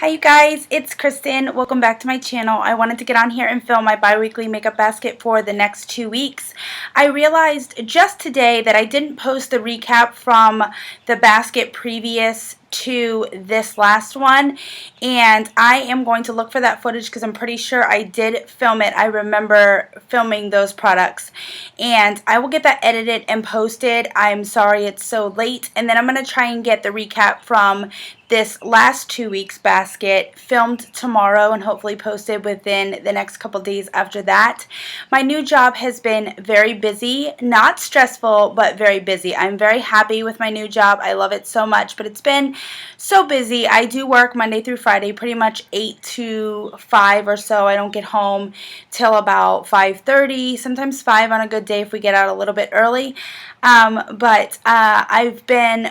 Hi you guys, it's Kristen. Welcome back to my channel. I wanted to get on here and film my bi-weekly makeup basket for the next 2 weeks. I realized just today that I didn't post the recap from the basket previous to this last one, and I am going to look for that footage because I'm pretty sure I did film it. I remember filming those products, and I will get that edited and posted. I'm sorry it's so late, and then I'm going to try and get the recap from this last 2 weeks basket filmed tomorrow and hopefully posted within the next couple days after that. My new job has been very busy, not stressful, but very busy. I'm very happy with my new job. I love it so much, but it's been so busy. I do work Monday through Friday, pretty much 8 to 5 or so. I don't get home till about 5:30, sometimes 5 on a good day if we get out a little bit early. But I've been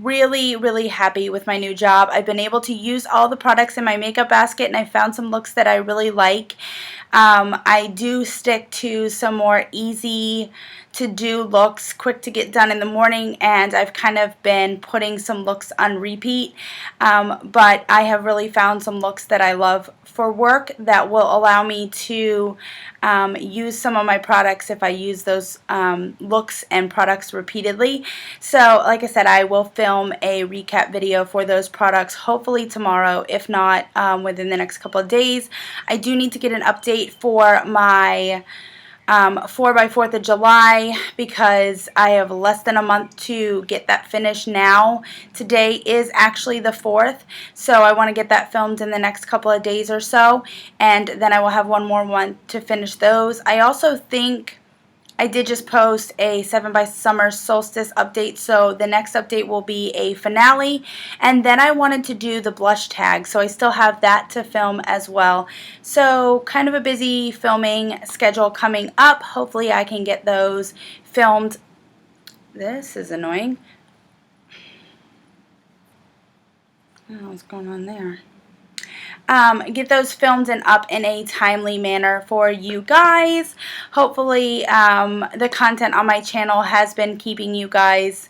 really happy with my new job. I've been able to use all the products in my makeup basket, and I found some looks that I really like. I do stick to some more easy to do looks, quick to get done in the morning, and I've kind of been putting some looks on repeat, but I have really found some looks that I love for work that will allow me to use some of my products if I use those looks and products repeatedly. So like I said, I will film a recap video for those products hopefully tomorrow, if not within the next couple of days. I do need to get an update for my 4 by 4th of July because I have less than a month to get that finished now. Today is actually the 4th, so I want to get that filmed in the next couple of days or so, and then I will have one more month to finish those. I also think I did just post a 7 by Summer Solstice update, so the next update will be a finale, and then I wanted to do the blush tag, so I still have that to film as well. So kind of a busy filming schedule coming up. Hopefully I can get those filmed. This is annoying. Oh, what's going on there? Get those filmed and up in a timely manner for you guys. Hopefully the content on my channel has been keeping you guys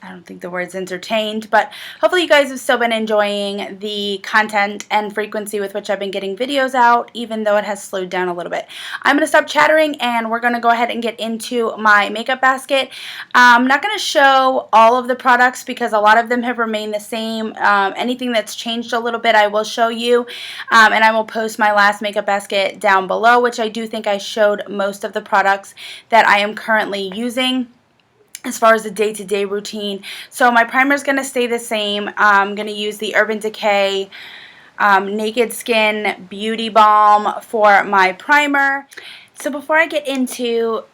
I don't think the word's entertained, but hopefully you guys have still been enjoying the content and frequency with which I've been getting videos out, even though it has slowed down a little bit. I'm going to stop chattering and we're going to go ahead and get into my makeup basket. I'm not going to show all of the products because a lot of them have remained the same. Anything that's changed a little bit I will show you, and I will post my last makeup basket down below, which I do think I showed most of the products that I am currently using as far as the day-to-day routine. So my primer is going to stay the same. I'm going to use the Urban Decay Naked Skin Beauty Balm for my primer. So before I get into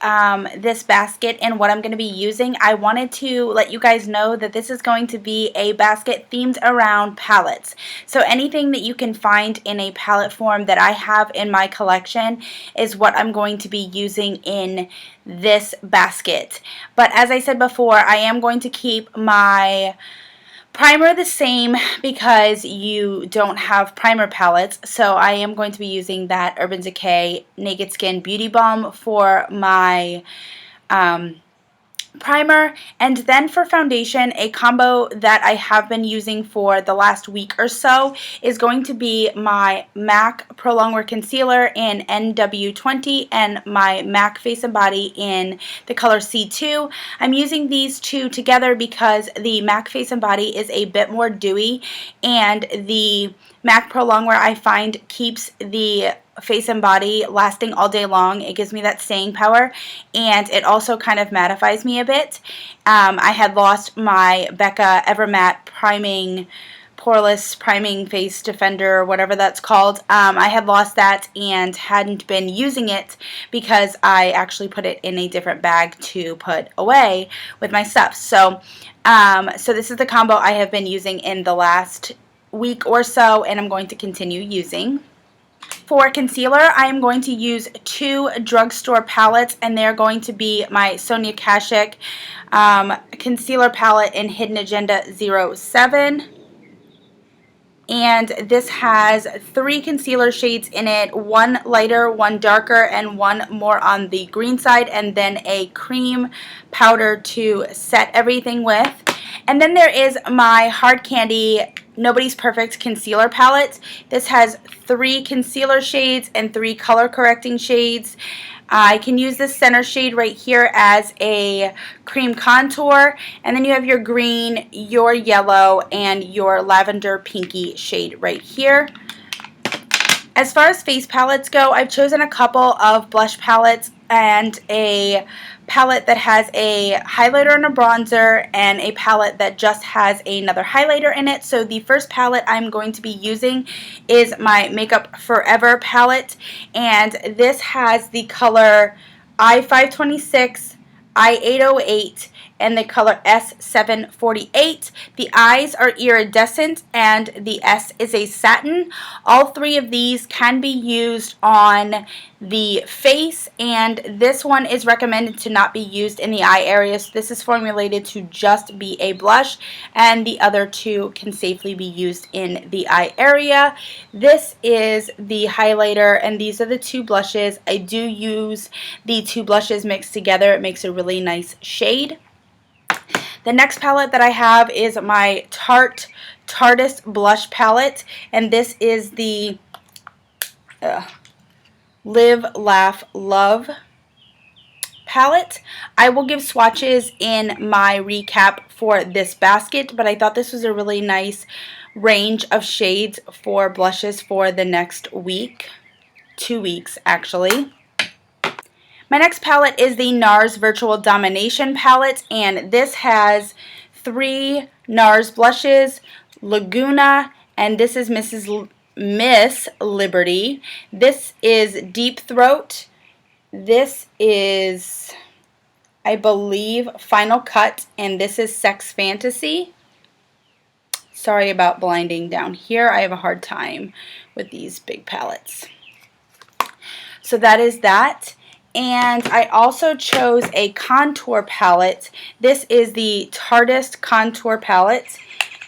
this basket and what I'm going to be using, I wanted to let you guys know that this is going to be a basket themed around palettes. So anything that you can find in a palette form that I have in my collection is what I'm going to be using in this basket. But as I said before, I am going to keep my primer the same because you don't have primer palettes, so I am going to be using that Urban Decay Naked Skin Beauty Balm for my primer. And then for foundation, a combo that I have been using for the last week or so is going to be my MAC Pro Longwear Concealer in NW20 and my MAC Face and Body in the color C2. I'm using these two together because the MAC Face and Body is a bit more dewy, and the MAC Pro Longwear I find keeps the face and body lasting all day long. It gives me that staying power, and it also kind of mattifies me a bit. I had lost my Becca Evermatte priming poreless priming face defender, whatever that's called. I had lost that and hadn't been using it because I actually put it in a different bag to put away with my stuff. So so this is the combo I have been using in the last week or so, and I'm going to continue using. For concealer, I am going to use two drugstore palettes, and they're going to be my Sonia Kashuk concealer palette in Hidden Agenda 07. And this has 3 concealer shades in it, one lighter, one darker, and one more on the green side, and then a cream powder to set everything with. And then there is my Hard Candy Nobody's Perfect concealer palette. This has 3 concealer shades and 3 color correcting shades. I can use this center shade right here as a cream contour, and then you have your green, your yellow, and your lavender pinky shade right here. As far as face palettes go, I've chosen a couple of blush palettes and a palette that has a highlighter and a bronzer, and a palette that just has another highlighter in it. So the first palette I'm going to be using is my Makeup Forever palette, and this has the color I-526, I-808, and the color S748. The I's are iridescent and the S is a satin. All 3 of these can be used on the face, and this one is recommended to not be used in the eye area. So this is formulated to just be a blush, and the other 2 can safely be used in the eye area. This is the highlighter, and these are the 2 blushes. I do use the 2 blushes mixed together. It makes a really nice shade. The next palette that I have is my Tarteist Blush Palette, and this is the Live, Laugh, Love palette. I will give swatches in my recap for this basket, but I thought this was a really nice range of shades for blushes for the next week, 2 weeks actually. My next palette is the NARS Virtual Domination palette, and this has 3 NARS blushes, Laguna, and this is Miss Liberty. This is Deep Throat. This is, I believe, Final Cut, and this is Sex Fantasy. Sorry about blinding down here. I have a hard time with these big palettes. So that is that. And I also chose a contour palette. This is the Tarteist Contour Palette,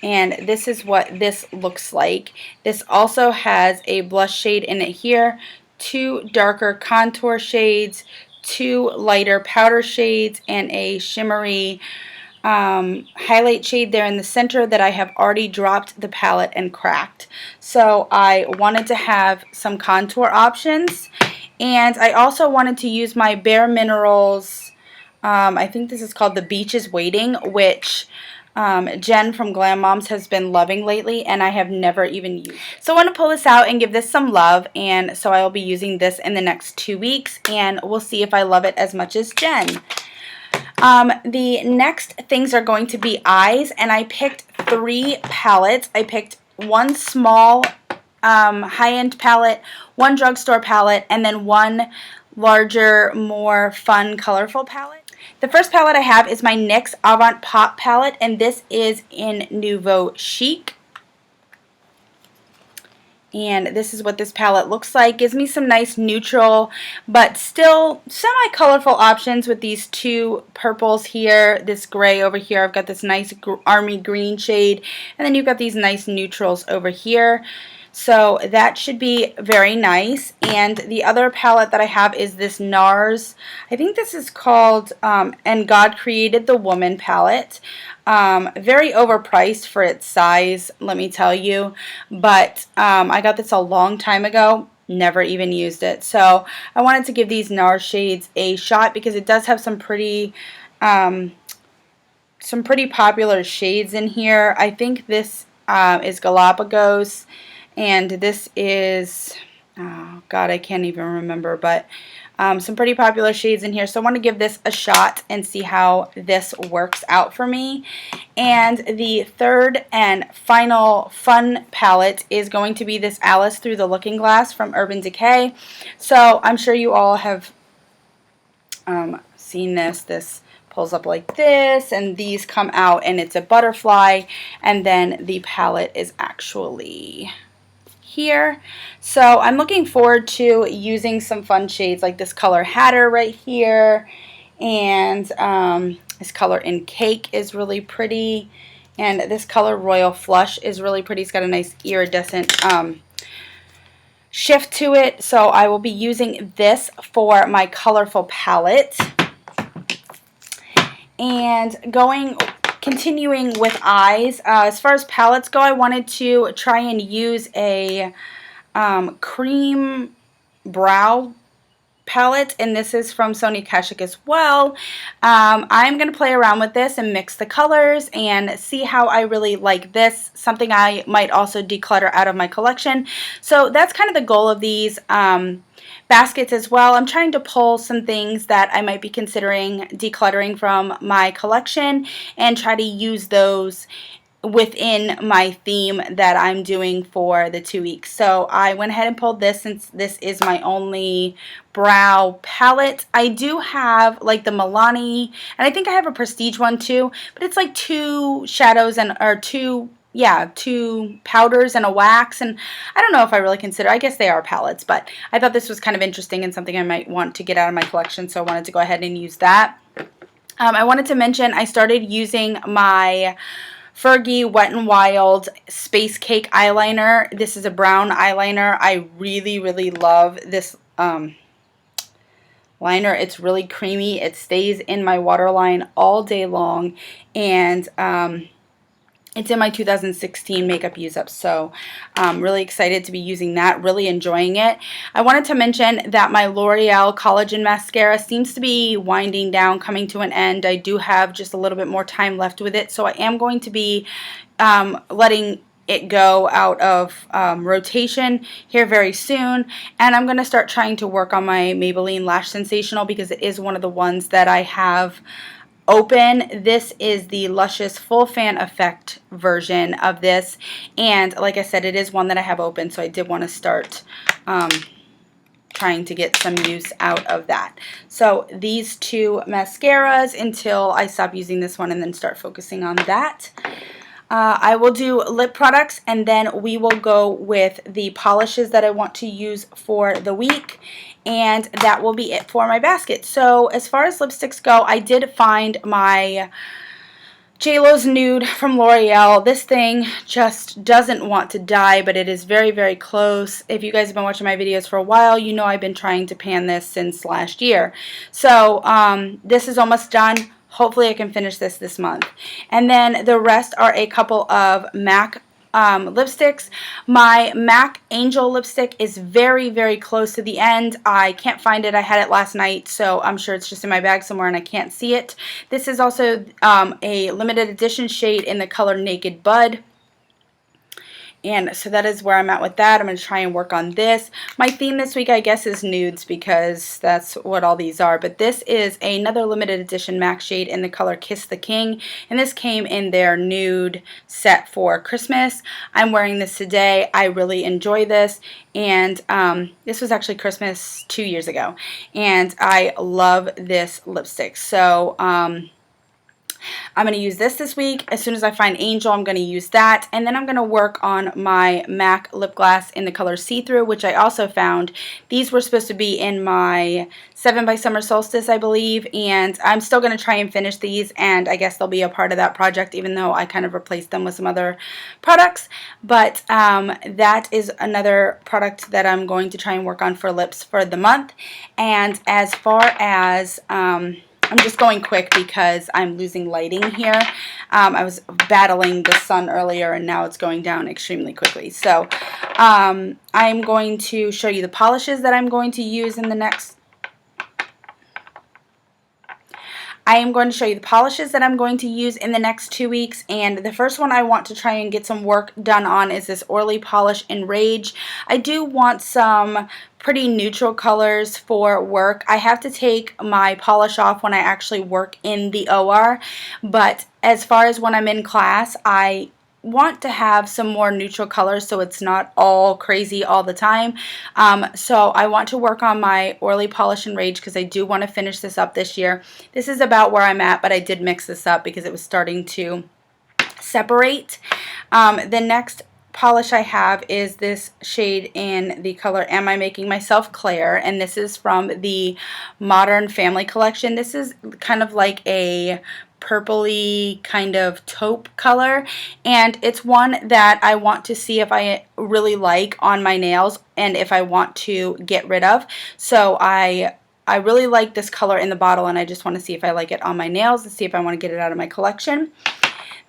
and this is what this looks like. This also has a blush shade in it here, 2 darker contour shades, 2 lighter powder shades, and a shimmery highlight shade there in the center that I have already dropped the palette and cracked. So I wanted to have some contour options. And I also wanted to use my Bare Minerals, I think this is called The Beach is Waiting, which Jen from Glam Moms has been loving lately, and I have never even used. So I want to pull this out and give this some love, and so I will be using this in the next 2 weeks, and we'll see if I love it as much as Jen. The next things are going to be eyes, and I picked 3 palettes. I picked 1 small high-end palette, 1 drugstore palette, and then 1 larger, more fun, colorful palette. The first palette I have is my NYX Avant Pop palette, and this is in Nouveau Chic. And this is what this palette looks like. Gives me some nice neutral, but still semi-colorful options with these 2 purples here, this gray over here. I've got this nice army green shade, and then you've got these nice neutrals over here. So that should be very nice. And the other palette that I have is this NARS, I think this is called And God Created the Woman palette. Very overpriced for its size, let me tell you. But I got this a long time ago. Never even used it. So I wanted to give these NARS shades a shot because it does have some pretty popular shades in here. I think this is Galapagos. And this is, oh God, I can't even remember, but some pretty popular shades in here. So I want to give this a shot and see how this works out for me. And the third and final fun palette is going to be this Alice Through the Looking Glass from Urban Decay. So I'm sure you all have seen this. This pulls up like this, and these come out, and it's a butterfly, and then the palette is actually here. So I'm looking forward to using some fun shades like this color Hatter right here, and this color in Cake is really pretty, and this color Royal Flush is really pretty. It's got a nice iridescent shift to it, so I will be using this for my colorful palette. And going continuing with eyes, as far as palettes go, I wanted to try and use a cream brow palette, and this is from Sonia Kashuk as well. I'm going to play around with this and mix the colors and see how I really like this, something I might also declutter out of my collection. So that's kind of the goal of these baskets as well. I'm trying to pull some things that I might be considering decluttering from my collection and try to use those within my theme that I'm doing for the 2 weeks. So I went ahead and pulled this since this is my only brow palette. I do have like the Milani, and I think I have a prestige one too, but it's like two shadows and two powders and a wax, and I don't know if I really consider, I guess they are palettes, but I thought this was kind of interesting and something I might want to get out of my collection, so I wanted to go ahead and use that. I wanted to mention I started using my Fergie Wet n Wild Space Cake eyeliner. This is a brown eyeliner. I really, really love this liner. It's really creamy. It stays in my waterline all day long, and it's in my 2016 makeup use up, so I'm really excited to be using that, really enjoying it. I wanted to mention that my L'Oreal Collagen Mascara seems to be winding down, coming to an end. I do have just a little bit more time left with it, so I am going to be letting it go out of rotation here very soon, and I'm going to start trying to work on my Maybelline Lash Sensational because it is one of the ones that I have open. This is the Luscious Full Fan Effect version of this, and like I said, it is one that I have open, so I did want to start trying to get some use out of that. So these two mascaras until I stop using this one and then start focusing on that. I will do lip products, and then we will go with the polishes that I want to use for the week, and that will be it for my basket. So as far as lipsticks go, I did find my JLo's Nude from L'Oreal. This thing just doesn't want to die, but it is very, very close. If you guys have been watching my videos for a while, you know I've been trying to pan this since last year. So this is almost done. Hopefully I can finish this month. And then the rest are a couple of MAC lipsticks. My MAC Angel lipstick is very, very close to the end. I can't find it. I had it last night, so I'm sure it's just in my bag somewhere and I can't see it. This is also a limited edition shade in the color Naked Bud. And so that is where I'm at with that. I'm going to try and work on this. My theme this week, I guess, is nudes because that's what all these are. But this is another limited edition MAC shade in the color Kiss the King. And this came in their nude set for Christmas. I'm wearing this today. I really enjoy this. And this was actually Christmas 2 years ago. And I love this lipstick. So, I'm going to use this week. As soon as I find Angel, I'm going to use that. And then I'm going to work on my MAC lip gloss in the color See-Through, which I also found. These were supposed to be in my 7 by Summer Solstice, I believe. And I'm still going to try and finish these. And I guess they'll be a part of that project, even though I kind of replaced them with some other products. But that is another product that I'm going to try and work on for lips for the month. And as far as I'm just going quick because I'm losing lighting here. I was battling the sun earlier and now it's going down extremely quickly. So I'm going to show you the polishes that I'm going to use in the next I am going to show you the polishes that I'm going to use in the next 2 weeks, and the first one I want to try and get some work done on is this Orly Polish in Rage. I do want some pretty neutral colors for work. I have to take my polish off when I actually work in the OR, but as far as when I'm in class, I want to have some more neutral colors so it's not all crazy all the time. So I want to work on my Orly Polish and Rage because I do want to finish this up this year. This is about where I'm at, but I did mix this up because it was starting to separate. The next polish I have is this shade in the color Am I Making Myself Claire, and this is from the Modern Family collection. This is kind of like a purpley kind of taupe color, and it's one that I want to see if I really like on my nails and if I want to get rid of. So I really like this color in the bottle, and I just want to see if I like it on my nails and see if I want to get it out of my collection.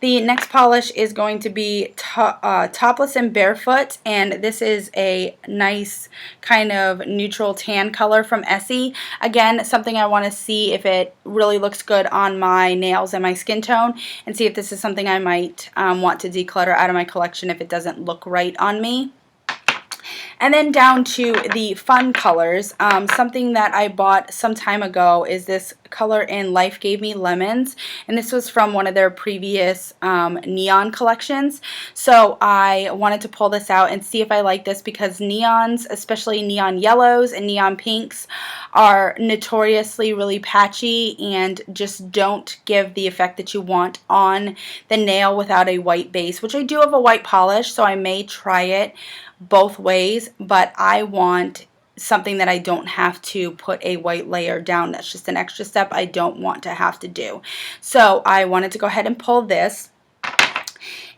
The next polish is going to be Topless and Barefoot, and this is a nice kind of neutral tan color from Essie. Again, something I want to see if it really looks good on my nails and my skin tone, and see if this is something I might want to declutter out of my collection if it doesn't look right on me. And then down to the fun colors. Something that I bought some time ago is this color in Life Gave Me Lemons, and this was from one of their previous neon collections. So I wanted to pull this out and see if I like this, because neons, especially neon yellows and neon pinks, are notoriously really patchy and just don't give the effect that you want on the nail without a white base, which I do have a white polish, so I may try it both ways, but I want something that I don't have to put a white layer down. That's just an extra step I don't want to have to do. So I wanted to go ahead and pull this.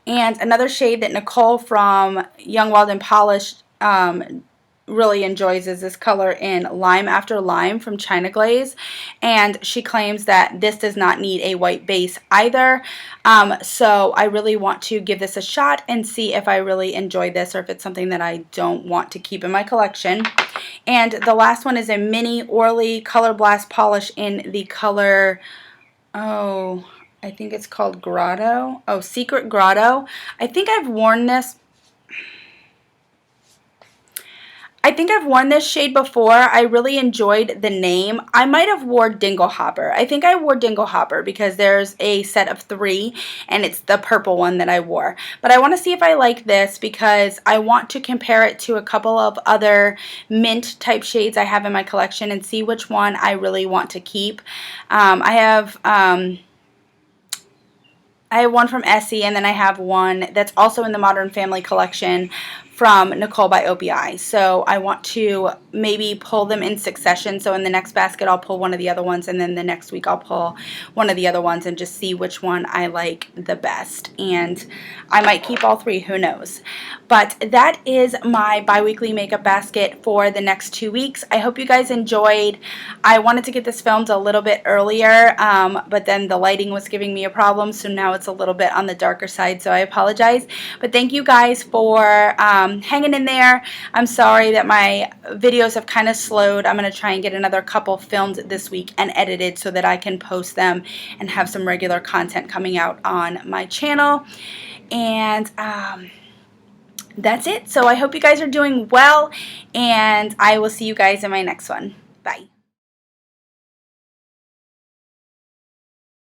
And another shade that Nicole from Young, Wild, and Polished really enjoys is this color in Lime After Lime from China Glaze, and she claims that this does not need a white base either. So I really want to give this a shot and see if I really enjoy this, or if it's something that I don't want to keep in my collection. And the last one is a mini Orly Color Blast polish in the color, oh, I think it's called Grotto. Oh, Secret Grotto. I think I've worn this shade before. I really enjoyed the name. I might have wore Dingle Hopper. I think I wore Dingle Hopper because there's a set of 3 and it's the purple one that I wore. But I want to see if I like this because I want to compare it to a couple of other mint type shades I have in my collection and see which one I really want to keep. I have one from Essie, and then I have one that's also in the Modern Family collection from Nicole by OPI. So I want to maybe pull them in succession. So in the next basket I'll pull one of the other ones, and then the next week I'll pull one of the other ones and just see which one I like the best. And I might keep all 3, who knows. But that is my bi-weekly makeup basket for the next 2 weeks. I hope you guys enjoyed. I wanted to get this filmed a little bit earlier, but then the lighting was giving me a problem, so now it's a little bit on the darker side, so I apologize. But thank you guys for hanging in there. I'm sorry that my videos have kind of slowed. I'm going to try and get another couple filmed this week and edited so that I can post them and have some regular content coming out on my channel. And that's it. So I hope you guys are doing well, and I will see you guys in my next one. Bye.